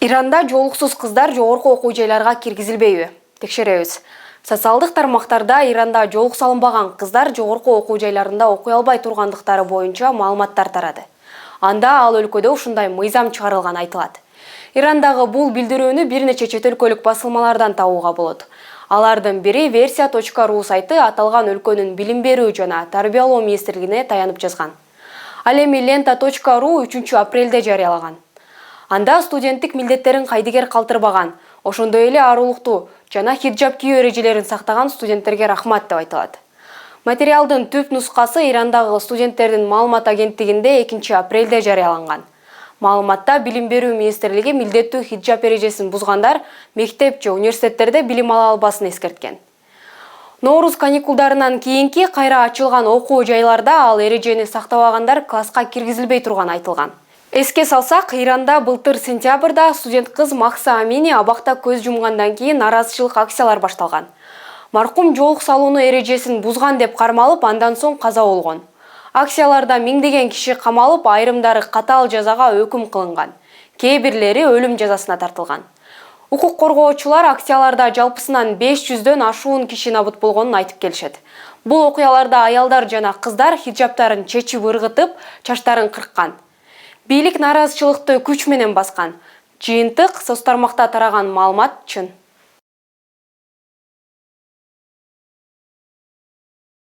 Иранда жолуксуз кыздар жогорку окуу жайларга киргизилбейби? Текшеребиз. Социалдык тармактарда Иранда жолук салынбаган кыздар жогорку окуу жайларында окуй албай тургандыктары боюнча маалыматтар тарады. Анда ал өлкөдө ушундай мыйзам чыгарылганы айтылат. Ирандагы бул билдирүүнү бир нече чет өлкөлүк басылмалардан табууга болот. Алардын бири Versiya.ru сайты аталган өлкөнүн билим берүү жана тарбиялоо министрлигине таянып жазган. Ал эми Lenta.ru 3-апрелде жарыялаган. Анда студенттик милдеттерин кайдыгер калтырбаган, ошондой эле арулуктуу жана хиджаб кийүү эрежелерин сактаган студенттерге рахмат деп айтылат. Материалдын түп нускасы Ирандагы студенттердин маалымат агенттигинде 2-апрелде жарыяланган. Маалыматта билим берүү министрлиги милдеттүү хиджаб эрежесин бузгандар мектеп же университеттерде билим ала албасын эскерткен. Норуз каникулдарынан кийинки кайра ачылган окуу жайларда ал эрежени сактабагандар класска киргизилбей турганы айтылган. Эске салсак, Иранда былтыр сентябрда студент кыз Макса Амини абакта көз жумгандан кийин наразычылык акциялар башталган. Маркум жолук салууну эрежесин бузган деп кармалып, андан соң каза болгон. Акцияларда миңдеген киши камалып, айрымдары катаал жазага өкүм кылынган. Кээ бирлери өлүм жазасына тартылган. Укук коргоочулар акцияларда жалпысынан 500дөн ашуун киши набыт болгонун айтып келишет. Бул окуяларда аялдар жана кыздар хиджабтарын чечип ыргытып, чачтарын кырккан. Бийлик наразычылыкты күч менен баскан. Жыйынтык соцтармакта тараган маалымат чын.